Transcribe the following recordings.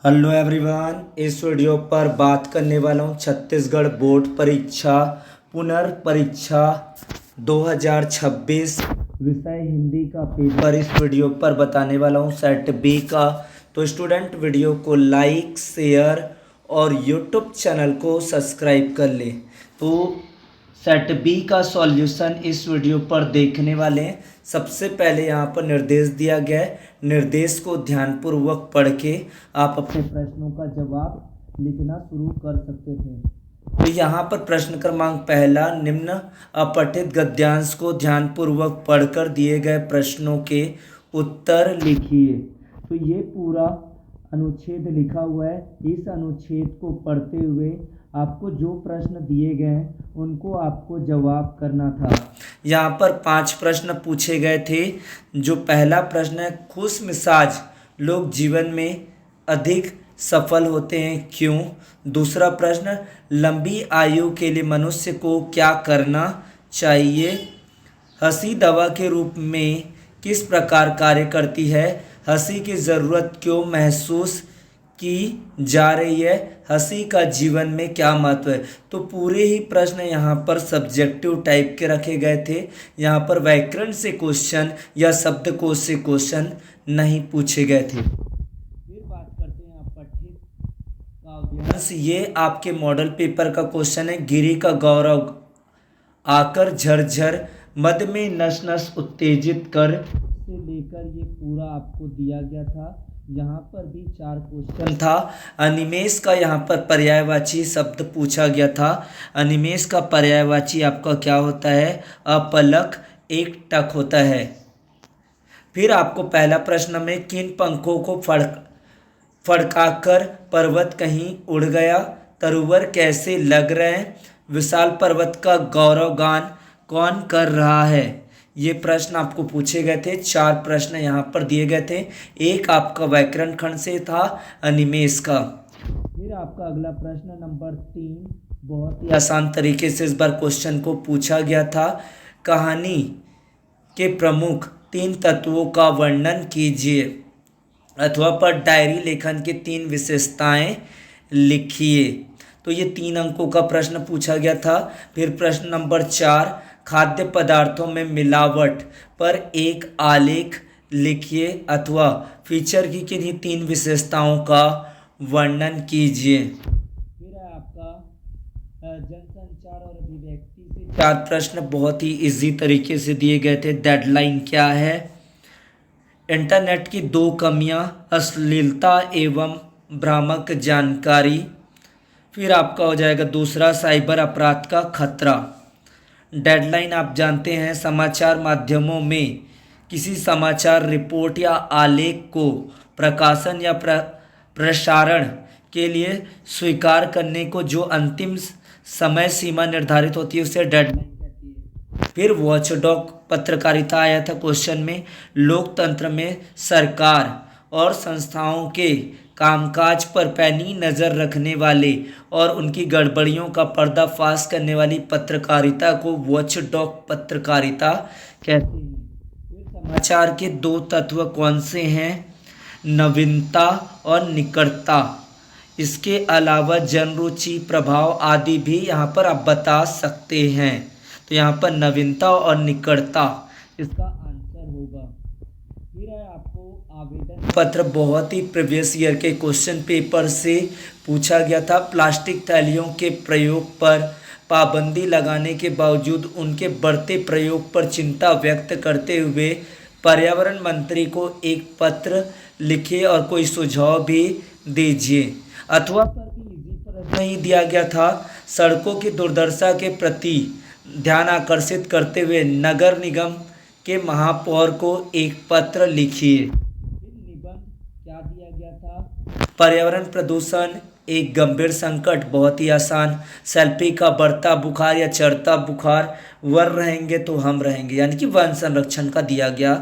Hello everyone, इस video पर बात करने वाला हूँ छत्तीसगढ़ बोर्ड परीक्षा पुनर्परीक्षा 2026 विषय हिंदी का पेपर इस वीडियो पर बताने वाला हूँ सेट बी का। तो स्टूडेंट वीडियो को लाइक शेयर और यूट्यूब चैनल को सब्सक्राइब कर ले। तो सेट बी का सॉल्यूशन इस वीडियो पर देखने वाले हैं। सबसे पहले यहाँ पर निर्देश दिया गया है, निर्देश को ध्यानपूर्वक पढ़ के आप अपने प्रश्नों का जवाब लिखना शुरू कर सकते थे। तो यहाँ पर प्रश्न क्रमांक पहला, निम्न अपठित गद्यांश को ध्यानपूर्वक पढ़कर दिए गए प्रश्नों के उत्तर लिखिए। तो ये पूरा अनुच्छेद लिखा हुआ है। इस अनुच्छेद को पढ़ते हुए आपको जो प्रश्न दिए गए हैं उनको आपको जवाब करना था। यहाँ पर 5 प्रश्न पूछे गए थे। जो पहला प्रश्न है, खुश मिजाज लोग जीवन में अधिक सफल होते हैं, क्यों? दूसरा प्रश्न, लंबी आयु के लिए मनुष्य को क्या करना चाहिए? हंसी दवा के रूप में किस प्रकार कार्य करती है? हंसी की ज़रूरत क्यों महसूस की जा रही है? हंसी का जीवन में क्या महत्व है? तो पूरे ही प्रश्न यहाँ पर सब्जेक्टिव टाइप के रखे गए थे। यहाँ पर व्याकरण से क्वेश्चन या शब्दकोश से क्वेश्चन नहीं पूछे गए थे। फिर बात करते हैं अपठित काव्यांश। ये आपके मॉडल पेपर का क्वेश्चन है। गिरी का गौरव आकर झरझर मद में नस नस उत्तेजित कर से लेकर ये पूरा आपको दिया गया था। यहाँ पर भी 4 क्वेश्चन था। अनिमेष का यहाँ पर पर्यायवाची शब्द पूछा गया था। अनिमेष का पर्यायवाची आपका क्या होता है? अपलक एक टक होता है। फिर आपको पहला प्रश्न में, किन पंखों को फड़काकर पर्वत कहीं उड़ गया? तरुवर कैसे लग रहे हैं? विशाल पर्वत का गौरवगान कौन कर रहा है? ये प्रश्न आपको पूछे गए थे। 4 प्रश्न यहाँ पर दिए गए थे। एक आपका व्याकरण खंड से था, अनिमेष का। फिर आपका अगला प्रश्न नंबर 3, बहुत ही आसान तरीके से इस बार क्वेश्चन को पूछा गया था। कहानी के प्रमुख 3 तत्वों का वर्णन कीजिए, अथवा पर डायरी लेखन की 3 विशेषताएं लिखिए। तो ये 3 अंकों का प्रश्न पूछा गया था। फिर प्रश्न नंबर 4, खाद्य पदार्थों में मिलावट पर एक आलेख लिखिए, अथवा फीचर की किन्हीं 3 विशेषताओं का वर्णन कीजिए। फिर है आपका जनसंचार और अभिव्यक्ति से 4 प्रश्न बहुत ही इजी तरीके से दिए गए थे। डेडलाइन क्या है? इंटरनेट की 2 कमियां, अश्लीलता एवं भ्रामक जानकारी। फिर आपका हो जाएगा दूसरा, साइबर अपराध का खतरा। डेडलाइन आप जानते हैं, समाचार माध्यमों में किसी समाचार रिपोर्ट या आलेख को प्रकाशन या प्रसारण के लिए स्वीकार करने को जो अंतिम समय सीमा निर्धारित होती है उसे डेडलाइन कहती है। फिर वॉचडॉग पत्रकारिता आया था क्वेश्चन में। लोकतंत्र में सरकार और संस्थाओं के कामकाज पर पैनी नज़र रखने वाले और उनकी गड़बड़ियों का पर्दाफाश करने वाली पत्रकारिता को वॉचडॉग पत्रकारिता कहते हैं। फिर समाचार के 2 तत्व कौन से हैं? नवीनता और निकटता। इसके अलावा जनरुचि, प्रभाव आदि भी यहाँ पर आप बता सकते हैं। तो यहाँ पर नवीनता और निकटता इसका आंसर होगा। फिर है आपको आवेदन पत्र, बहुत ही प्रीवियस ईयर के क्वेश्चन पेपर से पूछा गया था। प्लास्टिक थैलियों के प्रयोग पर पाबंदी लगाने के बावजूद उनके बढ़ते प्रयोग पर चिंता व्यक्त करते हुए पर्यावरण मंत्री को एक पत्र लिखे और कोई सुझाव भी दीजिए। अथवा पर भी इजी प्रश्न ही दिया गया था। सड़कों की दुर्दशा के प्रति ध्यान आकर्षित करते हुए नगर निगम के महापौर को एक पत्र लिखिए। निबंध क्या दिया गया था? पर्यावरण प्रदूषण एक गंभीर संकट, बहुत ही आसान। सेल्फी का बढ़ता बुखार या चढ़ता बुखार, वर रहेंगे तो हम रहेंगे, यानी कि वन संरक्षण का दिया गया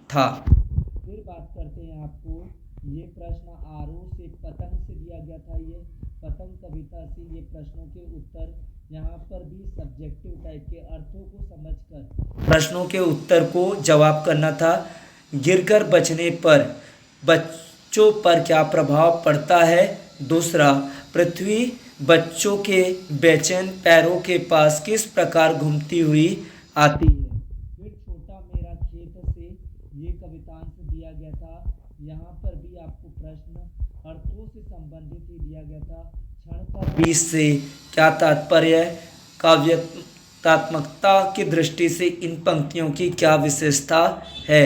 था। फिर बात करते हैं आपको, ये प्रश्न आरोह से पतंग से दिया गया था। ये पतंग कविता से ये प्रश्नों के उत्तर। यहाँ पर भी सब्जेक्टिव टाइप के अर्थों को समझकर प्रश्नों के उत्तर को जवाब करना था। गिरकर बचने पर बच्चों पर क्या प्रभाव पड़ता है। दूसरा, पृथ्वी बच्चों के बेचैन पैरों के पास किस प्रकार घूमती हुई आती है। फिर छोटा मेरा खेत से ये कवितांश दिया गया था। यहाँ पर भी आपको प्रश्न अर्थों से संबंधित ही दिया गया था। क्षण का बीज से क्या तात्पर्य, काव्यात्मकता की दृष्टि से इन पंक्तियों की क्या विशेषता है।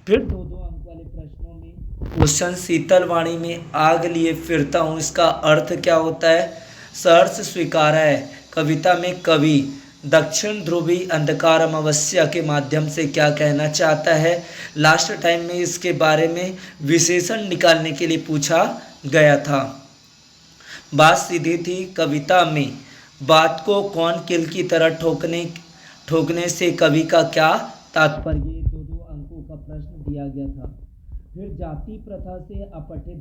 फिर दो दो अंक वाले प्रश्नों में क्वेश्चन, शीतल वाणी में आग लिए फिरता हूँ, इसका अर्थ क्या होता है। सहर्ष स्वीकार है, कविता में कवि दक्षिण ध्रुवी अंधकार अमावस्या के माध्यम से क्या कहना चाहता है। लास्ट टाइम में इसके बारे में विशेषण निकालने के लिए पूछा गया था। बात सीधी थी, कविता में बात को कौन किल की तरह ठोकने से कवि का क्या तात्पर्य। दो दो अंकों का प्रश्न दिया गया था। फिर जाति प्रथा से पठित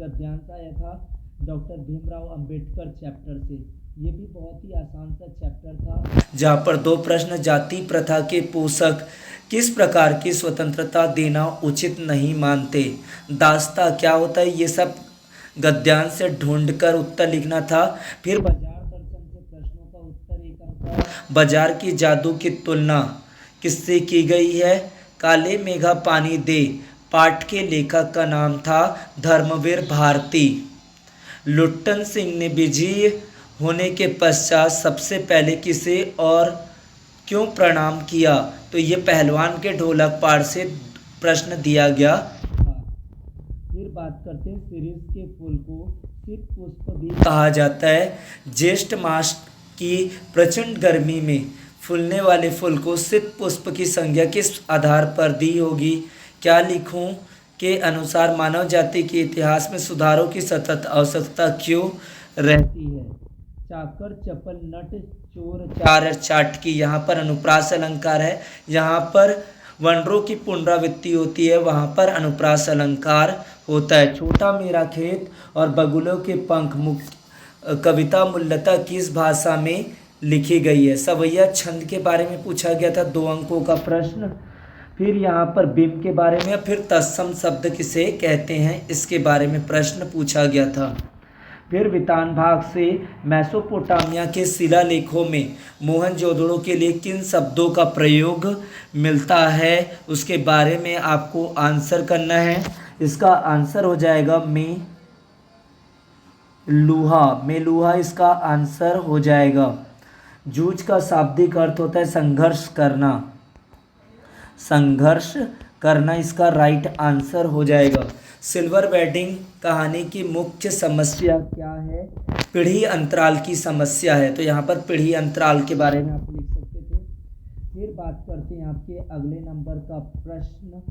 गद्यांश आया था डॉक्टर भीमराव अंबेडकर चैप्टर से। ये भी बहुत ही आसान सा चैप्टर था, जहाँ पर दो प्रश्न, जाति प्रथा के पोषक किस प्रकार की स्वतंत्रता देना उचित नहीं मानते, दास्ता क्या होता है, ये सब गद्यांश से ढूंढकर उत्तर लिखना था। फिर बाजार दर्शन से प्रश्नों का उत्तर एक अंक। बाजार की जादू की तुलना किससे की गई है। काले मेघा पानी दे पाठ के लेखक का नाम था धर्मवीर भारती। लुट्टन सिंह ने विजयी होने के पश्चात सबसे पहले किसे और क्यों प्रणाम किया। तो ये पहलवान के ढोलक पाठ से प्रश्न दिया गया था। फिर बात करते हैं, शिरीष के फूल को शीत पुष्प भी कहा जाता है। ज्येष्ठ मास की प्रचंड गर्मी में फूलने वाले फूल को शीत पुष्प की संज्ञा किस आधार पर दी होगी। क्या लिखूं के अनुसार मानव जाति के इतिहास में सुधारों की सतत आवश्यकता क्यों रहती है। चाकर चपल नट चोर चार चाटकी, यहाँ पर अनुप्रास अलंकार है। यहाँ पर वनरों की पुनरावृत्ति होती है, वहाँ पर अनुप्रास अलंकार होता है। छोटा मेरा खेत और बगुलों के पंख कविता मूलतः किस भाषा में लिखी गई है। सवैया छंद के बारे में पूछा गया था, 2 अंकों का प्रश्न। फिर यहाँ पर बिम के बारे में, फिर तत्सम शब्द किसे कहते हैं, इसके बारे में प्रश्न पूछा गया था। फिर वितान भाग से मेसोपोटामिया के शिलालेखों में मोहनजोदड़ो के लिए किन शब्दों का प्रयोग मिलता है, उसके बारे में आपको आंसर करना है। इसका आंसर हो जाएगा मेलुहा इसका आंसर हो जाएगा। जूझ का शाब्दिक अर्थ होता है संघर्ष करना, इसका राइट आंसर हो जाएगा। सिल्वर वेडिंग कहानी की मुख्य समस्या क्या है। पीढ़ी अंतराल की समस्या है, तो यहाँ पर पीढ़ी अंतराल के बारे में आप लिख सकते थे। फिर बात करते हैं आपके अगले नंबर का प्रश्न,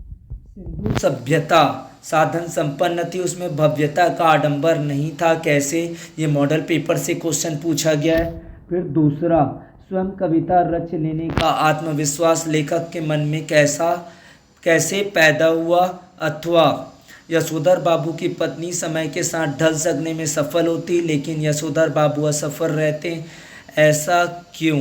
सिंधु सभ्यता साधन संपन्न थी, उसमें भव्यता का आडंबर नहीं था, कैसे। ये मॉडल पेपर से क्वेश्चन पूछा गया है। फिर दूसरा, स्वयं कविता रच लेने का आत्मविश्वास लेखक के मन में कैसे पैदा हुआ, अथवा यशोधर बाबू की पत्नी समय के साथ ढल सकने में सफल होती लेकिन यशोधर बाबू असफल रहते, ऐसा क्यों।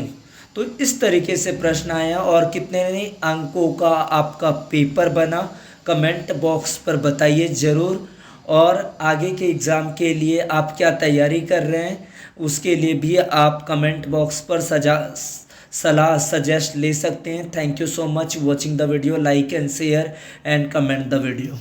तो इस तरीके से प्रश्न आया। और कितने अंकों का आपका पेपर बना कमेंट बॉक्स पर बताइए ज़रूर। और आगे के एग्ज़ाम के लिए आप क्या तैयारी कर रहे हैं, उसके लिए भी आप कमेंट बॉक्स पर सलाह सजेस्ट ले सकते हैं। Thank you so much watching the video, like and share and comment the video.